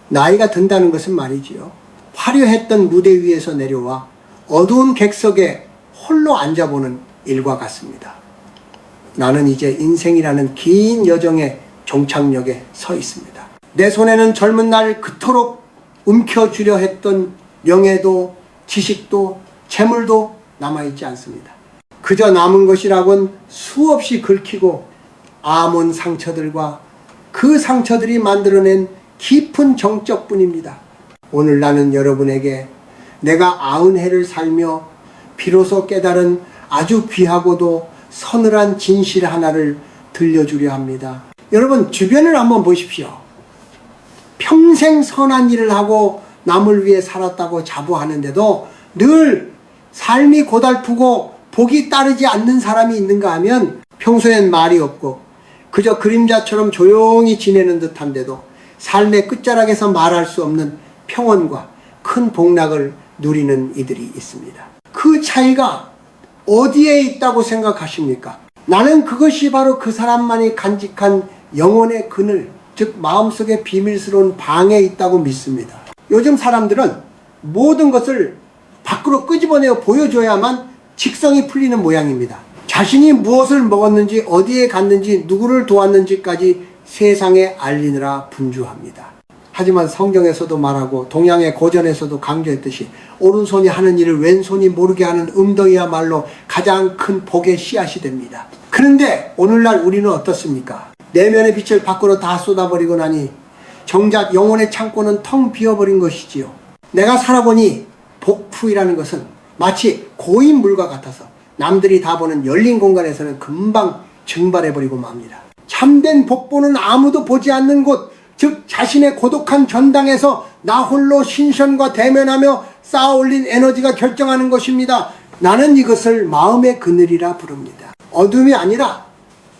나이가 든다는 것은 말이지요, 화려했던 무대 위에서 내려와 어두운 객석에 홀로 앉아보는 일과 같습니다. 나는 이제 인생이라는 긴 여정의 종착역에 서 있습니다. 내 손에는 젊은 날 그토록 움켜쥐려 했던 명예도 지식도 재물도 남아있지 않습니다. 그저 남은 것이라곤 수없이 긁히고 아몬 상처들과 그 상처들이 만들어낸 깊은 정적뿐입니다. 오늘 나는 여러분에게 내가 90해를 살며 비로소 깨달은 아주 귀하고도 서늘한 진실 하나를 들려주려 합니다. 여러분, 주변을 한번 보십시오. 평생 선한 일을 하고 남을 위해 살았다고 자부하는데도 늘 삶이 고달프고 복이 따르지 않는 사람이 있는가 하면 평소엔 말이 없고 그저 그림자처럼 조용히 지내는 듯한데도 삶의 끝자락에서 말할 수 없는 평온과 큰 복락을 누리는 이들이 있습니다. 그 차이가 어디에 있다고 생각하십니까? 나는 그것이 바로 그 사람만이 간직한 영혼의 그늘, 즉 마음속의 비밀스러운 방에 있다고 믿습니다. 요즘 사람들은 모든 것을 밖으로 끄집어내어 보여줘야만 직성이 풀리는 모양입니다. 자신이 무엇을 먹었는지, 어디에 갔는지, 누구를 도왔는지까지 세상에 알리느라 분주합니다. 하지만 성경에서도 말하고 동양의 고전에서도 강조했듯이 오른손이 하는 일을 왼손이 모르게 하는 음덕이야말로 가장 큰 복의 씨앗이 됩니다. 그런데 오늘날 우리는 어떻습니까? 내면의 빛을 밖으로 다 쏟아버리고 나니 정작 영혼의 창고는 텅 비어버린 것이지요. 내가 살아보니 복부이라는 것은 마치 고인 물과 같아서 남들이 다 보는 열린 공간에서는 금방 증발해버리고 맙니다. 참된 복부는 아무도 보지 않는 곳, 즉 자신의 고독한 전당에서 나 홀로 신선과 대면하며 쌓아올린 에너지가 결정하는 것입니다. 나는 이것을 마음의 그늘이라 부릅니다. 어둠이 아니라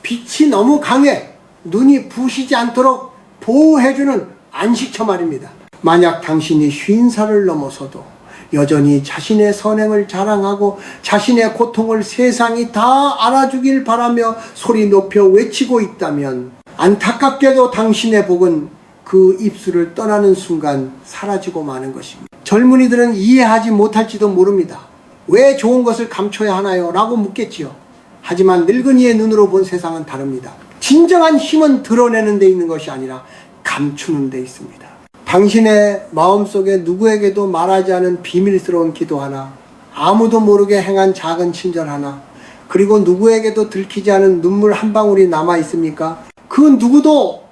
빛이 너무 강해 눈이 부시지 않도록 보호해주는 안식처 말입니다. 만약 당신이 50살을 넘어서도 여전히 자신의 선행을 자랑하고 자신의 고통을 세상이 다 알아주길 바라며 소리 높여 외치고 있다면 안타깝게도 당신의 복은 그 입술을 떠나는 순간 사라지고 마는 것입니다. 젊은이들은 이해하지 못할지도 모릅니다. 왜 좋은 것을 감춰야 하나요? 라고 묻겠지요. 하지만 늙은이의 눈으로 본 세상은 다릅니다. 진정한 힘은 드러내는 데 있는 것이 아니라 감추는 데 있습니다. 당신의 마음속에 누구에게도 말하지 않은 비밀스러운 기도 하나, 아무도 모르게 행한 작은 친절 하나, 그리고 누구에게도 들키지 않은 눈물 한 방울이 남아 있습니까? 그 누구도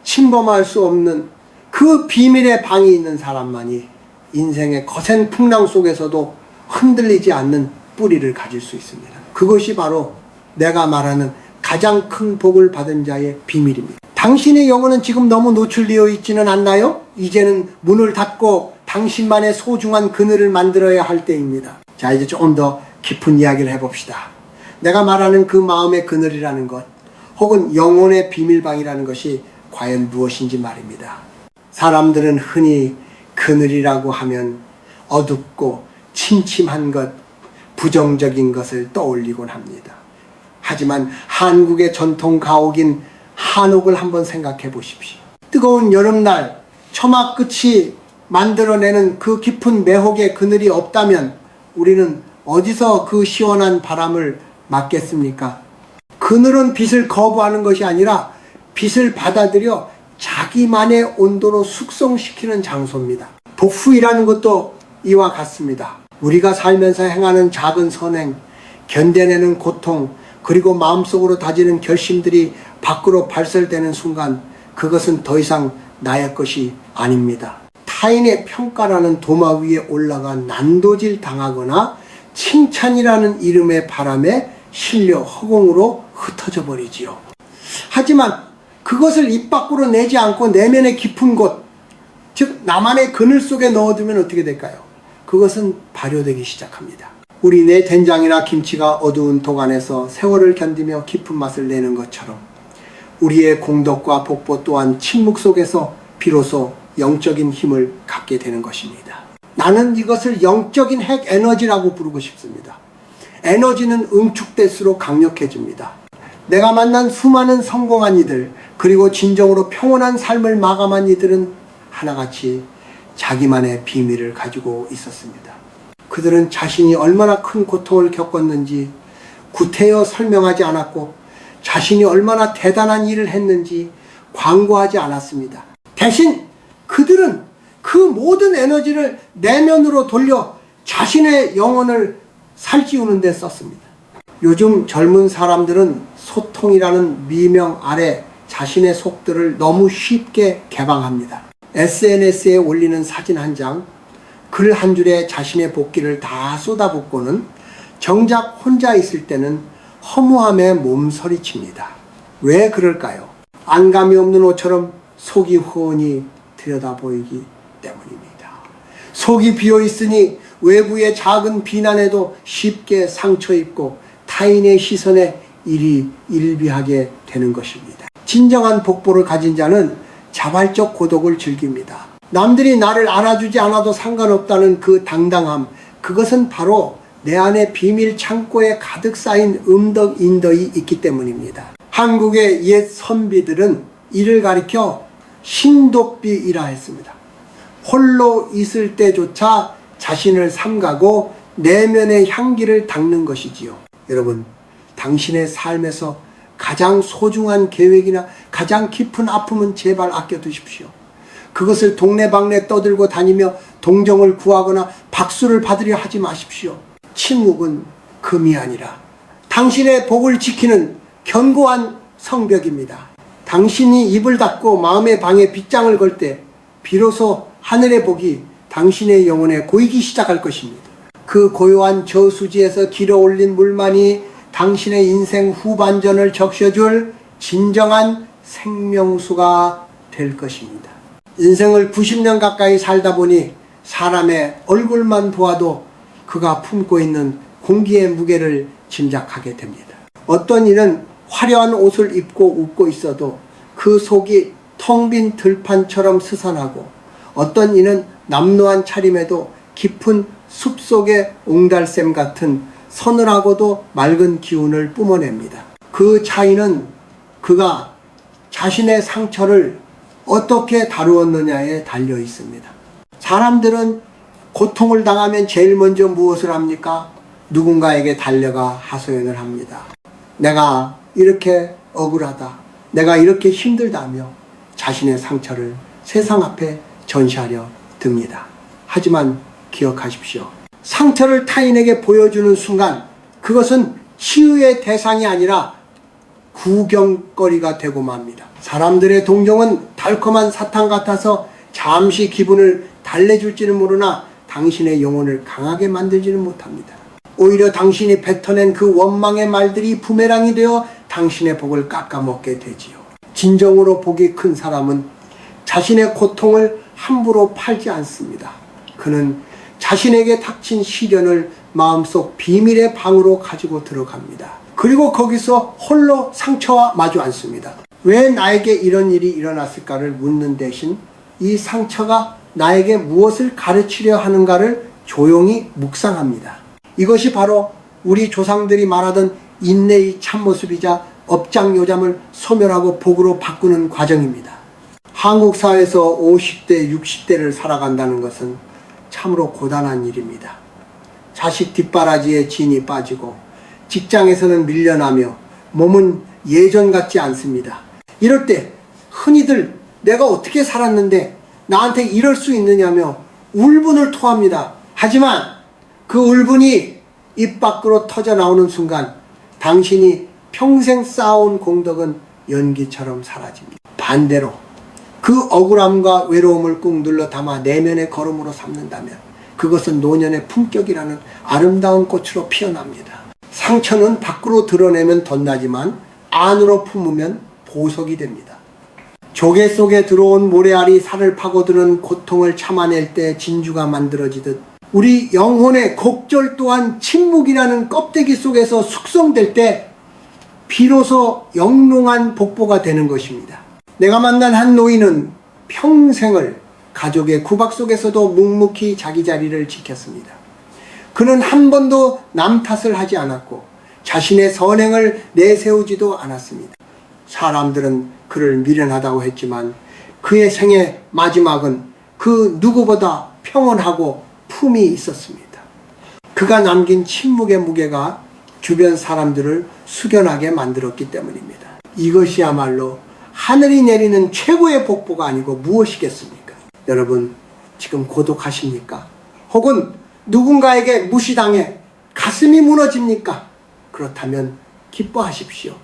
침범할 수 없는 그 비밀의 방이 있는 사람만이 인생의 거센 풍랑 속에서도 흔들리지 않는 뿌리를 가질 수 있습니다. 그것이 바로 내가 말하는 가장 큰 복을 받은 자의 비밀입니다. 당신의 영혼은 지금 너무 노출되어 있지는 않나요? 이제는 문을 닫고 당신만의 소중한 그늘을 만들어야 할 때입니다. 자, 이제 조금 더 깊은 이야기를 해봅시다. 내가 말하는 그 마음의 그늘이라는 것, 혹은 영혼의 비밀방이라는 것이 과연 무엇인지 말입니다. 사람들은 흔히 그늘이라고 하면 어둡고 침침한 것, 부정적인 것을 떠올리곤 합니다. 하지만 한국의 전통 가옥인 한옥을 한번 생각해 보십시오. 뜨거운 여름날 처마 끝이 만들어내는 그 깊은 매혹의 그늘이 없다면 우리는 어디서 그 시원한 바람을 맞겠습니까? 그늘은 빛을 거부하는 것이 아니라 빛을 받아들여 자기만의 온도로 숙성시키는 장소입니다. 복후이라는 것도 이와 같습니다. 우리가 살면서 행하는 작은 선행, 견뎌내는 고통, 그리고 마음속으로 다지는 결심들이 밖으로 발설되는 순간 그것은 더 이상 나의 것이 아닙니다. 타인의 평가라는 도마 위에 올라가 난도질 당하거나 칭찬이라는 이름의 바람에 실려 허공으로 흩어져 버리지요. 하지만 그것을 입 밖으로 내지 않고 내면의 깊은 곳, 즉 나만의 그늘 속에 넣어두면 어떻게 될까요? 그것은 발효되기 시작합니다. 우리 내 된장이나 김치가 어두운 독안에서 세월을 견디며 깊은 맛을 내는 것처럼 우리의 공덕과 복보 또한 침묵 속에서 비로소 영적인 힘을 갖게 되는 것입니다. 나는 이것을 영적인 핵 에너지라고 부르고 싶습니다. 에너지는 응축될수록 강력해집니다. 내가 만난 수많은 성공한 이들, 그리고 진정으로 평온한 삶을 마감한 이들은 하나같이 자기만의 비밀을 가지고 있었습니다. 그들은 자신이 얼마나 큰 고통을 겪었는지 구태여 설명하지 않았고 자신이 얼마나 대단한 일을 했는지 광고하지 않았습니다. 대신 그들은 그 모든 에너지를 내면으로 돌려 자신의 영혼을 살찌우는 데 썼습니다. 요즘 젊은 사람들은 소통이라는 미명 아래 자신의 속들을 너무 쉽게 개방합니다. SNS에 올리는 사진 한 장, 글 한 줄에 자신의 복기를 다 쏟아붓고는 정작 혼자 있을 때는 허무함에 몸서리칩니다. 왜 그럴까요? 안감이 없는 옷처럼 속이 훤히 들여다보이기 때문입니다. 속이 비어있으니 외부의 작은 비난에도 쉽게 상처 입고 타인의 시선에 일희일비하게 되는 것입니다. 진정한 복보를 가진 자는 자발적 고독을 즐깁니다. 남들이 나를 알아주지 않아도 상관없다는 그 당당함, 그것은 바로 내 안에 비밀 창고에 가득 쌓인 음덕인덕이 있기 때문입니다. 한국의 옛 선비들은 이를 가리켜 신도비이라 했습니다. 홀로 있을 때조차 자신을 삼가고 내면의 향기를 닦는 것이지요. 여러분, 당신의 삶에서 가장 소중한 계획이나 가장 깊은 아픔은 제발 아껴두십시오. 그것을 동네방네 떠들고 다니며 동정을 구하거나 박수를 받으려 하지 마십시오. 침묵은 금이 아니라 당신의 복을 지키는 견고한 성벽입니다. 당신이 입을 닫고 마음의 방에 빗장을 걸 때 비로소 하늘의 복이 당신의 영혼에 고이기 시작할 것입니다. 그 고요한 저수지에서 길어 올린 물만이 당신의 인생 후반전을 적셔줄 진정한 생명수가 될 것입니다. 인생을 90년 가까이 살다 보니 사람의 얼굴만 보아도 그가 품고 있는 공기의 무게를 짐작하게 됩니다. 어떤 이는 화려한 옷을 입고 웃고 있어도 그 속이 텅 빈 들판처럼 스산하고, 어떤 이는 남루한 차림에도 깊은 숲속의 옹달샘 같은 서늘하고도 맑은 기운을 뿜어냅니다. 그 차이는 그가 자신의 상처를 어떻게 다루었느냐에 달려 있습니다. 사람들은 고통을 당하면 제일 먼저 무엇을 합니까? 누군가에게 달려가 하소연을 합니다. 내가 이렇게 억울하다, 내가 이렇게 힘들다며 자신의 상처를 세상 앞에 전시하려 듭니다. 하지만 기억하십시오. 상처를 타인에게 보여주는 순간 그것은 치유의 대상이 아니라 구경거리가 되고 맙니다. 사람들의 동정은 달콤한 사탕 같아서 잠시 기분을 달래줄지는 모르나 당신의 영혼을 강하게 만들지는 못합니다. 오히려 당신이 뱉어낸 그 원망의 말들이 부메랑이 되어 당신의 복을 깎아먹게 되지요. 진정으로 복이 큰 사람은 자신의 고통을 함부로 팔지 않습니다. 그는 자신에게 닥친 시련을 마음속 비밀의 방으로 가지고 들어갑니다. 그리고 거기서 홀로 상처와 마주 앉습니다. 왜 나에게 이런 일이 일어났을까를 묻는 대신 이 상처가 나에게 무엇을 가르치려 하는가를 조용히 묵상합니다. 이것이 바로 우리 조상들이 말하던 인내의 참모습이자 업장요잠을 소멸하고 복으로 바꾸는 과정입니다. 한국 사회에서 50대, 60대를 살아간다는 것은 참으로 고단한 일입니다. 자식 뒷바라지에 진이 빠지고 직장에서는 밀려나며 몸은 예전 같지 않습니다. 이럴 때 흔히들 내가 어떻게 살았는데 나한테 이럴 수 있느냐며 울분을 토합니다. 하지만 그 울분이 입 밖으로 터져 나오는 순간 당신이 평생 쌓아온 공덕은 연기처럼 사라집니다. 반대로 그 억울함과 외로움을 꾹 눌러 담아 내면의 걸음으로 삼는다면 그것은 노년의 품격이라는 아름다운 꽃으로 피어납니다. 상처는 밖으로 드러내면 덧나지만 안으로 품으면 보석이 됩니다. 조개 속에 들어온 모래알이 살을 파고드는 고통을 참아낼 때 진주가 만들어지듯 우리 영혼의 곡절 또한 침묵이라는 껍데기 속에서 숙성될 때 비로소 영롱한 복보가 되는 것입니다. 내가 만난 한 노인은 평생을 가족의 구박 속에서도 묵묵히 자기 자리를 지켰습니다. 그는 한 번도 남 탓을 하지 않았고 자신의 선행을 내세우지도 않았습니다. 사람들은 그를 미련하다고 했지만 그의 생의 마지막은 그 누구보다 평온하고 품이 있었습니다. 그가 남긴 침묵의 무게가 주변 사람들을 숙연하게 만들었기 때문입니다. 이것이야말로 하늘이 내리는 최고의 복보가 아니고 무엇이겠습니까? 여러분, 지금 고독하십니까? 혹은 누군가에게 무시당해 가슴이 무너집니까? 그렇다면 기뻐하십시오.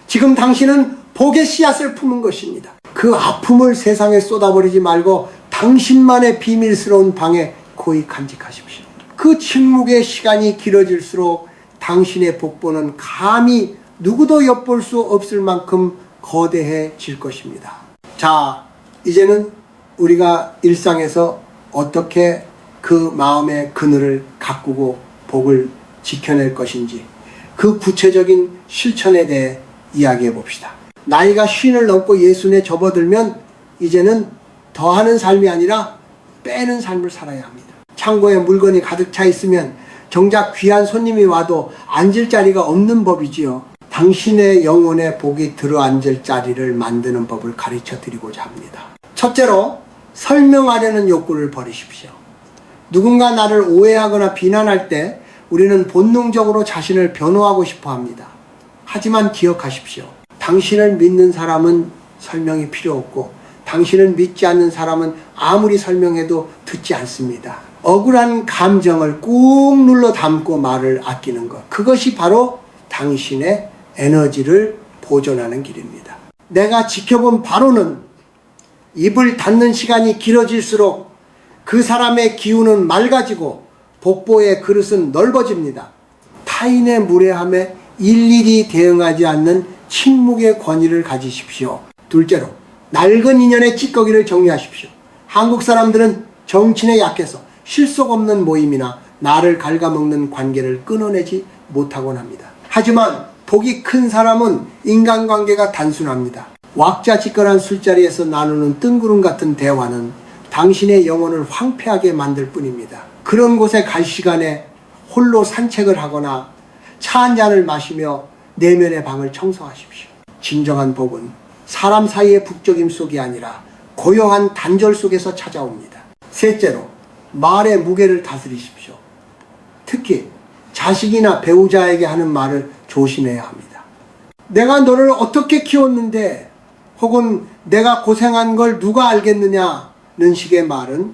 지금 당신은 복의 씨앗을 품은 것입니다. 그 아픔을 세상에 쏟아버리지 말고 당신만의 비밀스러운 방에 고이 간직하십시오. 그 침묵의 시간이 길어질수록 당신의 복보는 감히 누구도 엿볼 수 없을 만큼 거대해질 것입니다. 자, 이제는 우리가 일상에서 어떻게 그 마음의 그늘을 가꾸고 복을 지켜낼 것인지 그 구체적인 실천에 대해 이야기해 봅시다. 나이가 50을 넘고 예순에 접어들면 이제는 더하는 삶이 아니라 빼는 삶을 살아야 합니다. 창고에 물건이 가득 차 있으면 정작 귀한 손님이 와도 앉을 자리가 없는 법이지요. 당신의 영혼의 복이 들어앉을 자리를 만드는 법을 가르쳐 드리고자 합니다. 첫째로, 설명하려는 욕구를 버리십시오. 누군가 나를 오해하거나 비난할 때 우리는 본능적으로 자신을 변호하고 싶어 합니다. 하지만 기억하십시오. 당신을 믿는 사람은 설명이 필요 없고 당신을 믿지 않는 사람은 아무리 설명해도 듣지 않습니다. 억울한 감정을 꾹 눌러 담고 말을 아끼는 것, 그것이 바로 당신의 에너지를 보존하는 길입니다. 내가 지켜본 바로는 입을 닫는 시간이 길어질수록 그 사람의 기운은 맑아지고 복보의 그릇은 넓어집니다. 타인의 무례함에 일일이 대응하지 않는 침묵의 권위를 가지십시오. 둘째로, 낡은 인연의 찌꺼기를 정리하십시오. 한국 사람들은 정친에 약해서 실속 없는 모임이나 나를 갉아먹는 관계를 끊어내지 못하곤 합니다. 하지만 복이 큰 사람은 인간관계가 단순합니다. 왁자지껄한 술자리에서 나누는 뜬구름 같은 대화는 당신의 영혼을 황폐하게 만들 뿐입니다. 그런 곳에 갈 시간에 홀로 산책을 하거나 차 한 잔을 마시며 내면의 방을 청소하십시오. 진정한 복은 사람 사이의 북적임 속이 아니라 고요한 단절 속에서 찾아옵니다. 셋째로, 말의 무게를 다스리십시오. 특히 자식이나 배우자에게 하는 말을 조심해야 합니다. 내가 너를 어떻게 키웠는데, 혹은 내가 고생한 걸 누가 알겠느냐는 식의 말은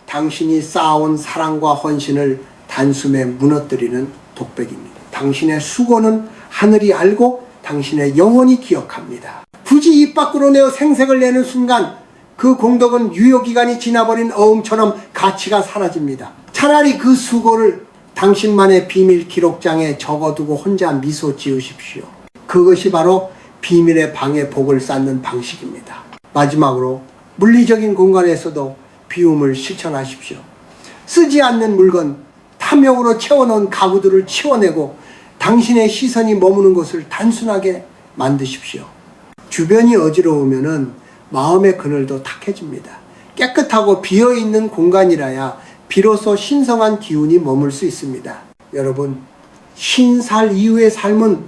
당신이 쌓아온 사랑과 헌신을 단숨에 무너뜨리는 독백입니다. 당신의 수고는 하늘이 알고 당신의 영혼이 기억합니다. 굳이 입 밖으로 내어 생색을 내는 순간 그 공덕은 유효기간이 지나버린 어음처럼 가치가 사라집니다. 차라리 그 수고를 당신만의 비밀 기록장에 적어두고 혼자 미소 지으십시오. 그것이 바로 비밀의 방에 복을 쌓는 방식입니다. 마지막으로, 물리적인 공간에서도 비움을 실천하십시오. 쓰지 않는 물건, 탐욕으로 채워놓은 가구들을 치워내고 당신의 시선이 머무는 곳을 단순하게 만드십시오. 주변이 어지러우면은 마음의 그늘도 탁해집니다. 깨끗하고 비어있는 공간이라야 비로소 신성한 기운이 머물 수 있습니다. 여러분, 50살 이후의 삶은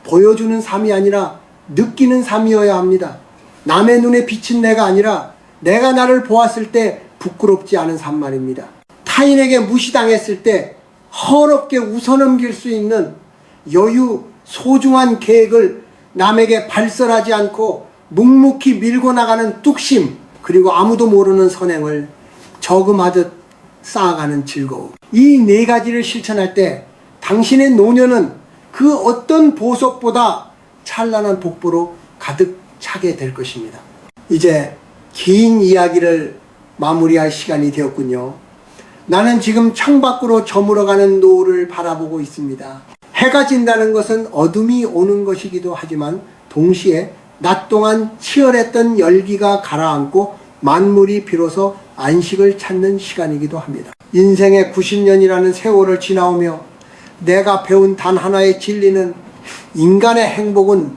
보여주는 삶이 아니라 느끼는 삶이어야 합니다. 남의 눈에 비친 내가 아니라 내가 나를 보았을 때 부끄럽지 않은 삶 말입니다. 타인에게 무시당했을 때 허럽게 웃어넘길 수 있는 여유, 소중한 계획을 남에게 발설하지 않고 묵묵히 밀고 나가는 뚝심, 그리고 아무도 모르는 선행을 저금하듯 쌓아가는 즐거움. 이 네 가지를 실천할 때 당신의 노년은 그 어떤 보석보다 찬란한 복보로 가득 차게 될 것입니다. 이제 긴 이야기를 마무리할 시간이 되었군요. 나는 지금 창밖으로 저물어가는 노을을 바라보고 있습니다. 해가 진다는 것은 어둠이 오는 것이기도 하지만 동시에 낮 동안 치열했던 열기가 가라앉고 만물이 비로소 안식을 찾는 시간이기도 합니다. 인생의 90년이라는 세월을 지나오며 내가 배운 단 하나의 진리는 인간의 행복은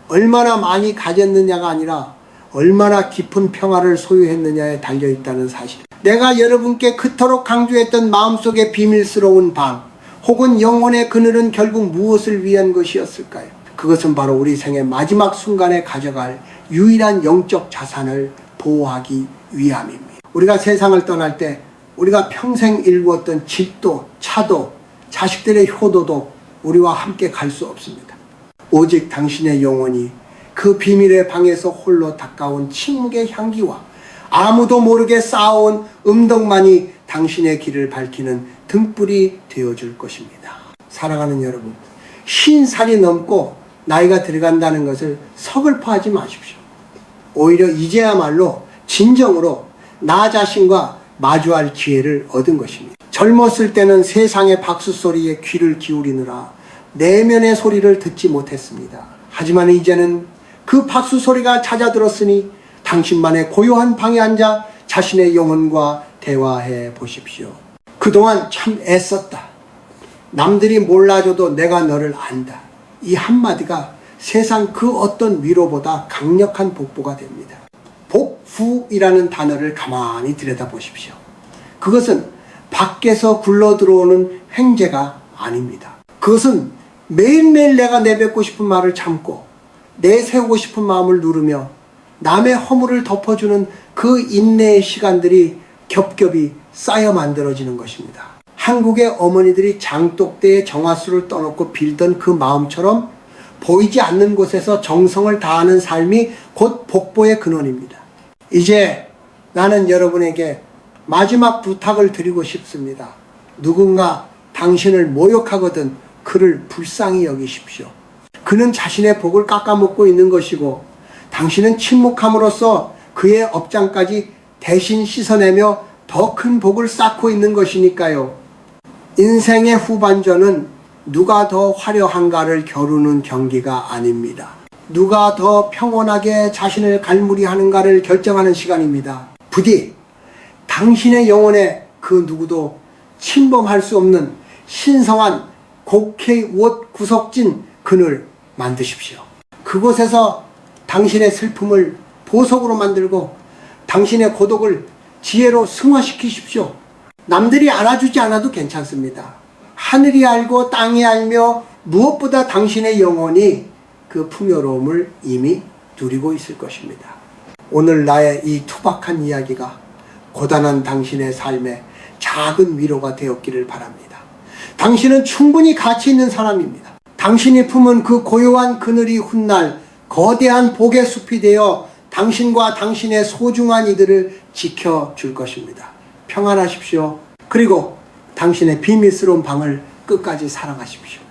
얼마나 많이 가졌느냐가 아니라 얼마나 깊은 평화를 소유했느냐에 달려있다는 사실. 내가 여러분께 그토록 강조했던 마음속의 비밀스러운 방, 혹은 영혼의 그늘은 결국 무엇을 위한 것이었을까요? 그것은 바로 우리 생의 마지막 순간에 가져갈 유일한 영적 자산을 보호하기 위함입니다. 우리가 세상을 떠날 때 우리가 평생 일구었던 집도 차도 자식들의 효도도 우리와 함께 갈 수 없습니다. 오직 당신의 영혼이 그 비밀의 방에서 홀로 닦아온 침묵의 향기와 아무도 모르게 쌓아온 음덕만이 당신의 길을 밝히는 등불이 되어줄 것입니다. 사랑하는 여러분, 50살이 넘고 나이가 들어간다는 것을 서글퍼하지 마십시오. 오히려 이제야말로 진정으로 나 자신과 마주할 기회를 얻은 것입니다. 젊었을 때는 세상의 박수 소리에 귀를 기울이느라 내면의 소리를 듣지 못했습니다. 하지만 이제는 그 박수 소리가 잦아들었으니 당신만의 고요한 방에 앉아 자신의 영혼과 대화해 보십시오. 그동안 참 애썼다. 남들이 몰라줘도 내가 너를 안다. 이 한마디가 세상 그 어떤 위로보다 강력한 복보가 됩니다. 복후이라는 단어를 가만히 들여다보십시오. 그것은 밖에서 굴러 들어오는 횡재가 아닙니다. 그것은 매일매일 내가 내뱉고 싶은 말을 참고 내세우고 싶은 마음을 누르며 남의 허물을 덮어주는 그 인내의 시간들이 겹겹이 쌓여 만들어지는 것입니다. 한국의 어머니들이 장독대에 정화수를 떠놓고 빌던 그 마음처럼 보이지 않는 곳에서 정성을 다하는 삶이 곧 복보의 근원입니다. 이제 나는 여러분에게 마지막 부탁을 드리고 싶습니다. 누군가 당신을 모욕하거든 그를 불쌍히 여기십시오. 그는 자신의 복을 깎아먹고 있는 것이고 당신은 침묵함으로써 그의 업장까지 대신 씻어내며 더 큰 복을 쌓고 있는 것이니까요. 인생의 후반전은 누가 더 화려한가를 겨루는 경기가 아닙니다. 누가 더 평온하게 자신을 갈무리하는가를 결정하는 시간입니다. 부디 당신의 영혼에 그 누구도 침범할 수 없는 신성한 곡해 옷 구석진 그늘 만드십시오. 그곳에서 당신의 슬픔을 보석으로 만들고 당신의 고독을 지혜로 승화시키십시오. 남들이 알아주지 않아도 괜찮습니다. 하늘이 알고 땅이 알며 무엇보다 당신의 영혼이 그 풍요로움을 이미 누리고 있을 것입니다. 오늘 나의 이 투박한 이야기가 고단한 당신의 삶에 작은 위로가 되었기를 바랍니다. 당신은 충분히 가치 있는 사람입니다. 당신이 품은 그 고요한 그늘이 훗날 거대한 복의 숲이 되어 당신과 당신의 소중한 이들을 지켜줄 것입니다. 평안하십시오. 그리고 당신의 비밀스러운 방을 끝까지 사랑하십시오.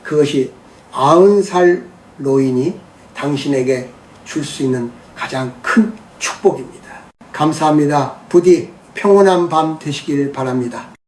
그것이 90살 노인이 당신에게 줄 수 있는 가장 큰 축복입니다. 감사합니다. 부디 평온한 밤 되시길 바랍니다.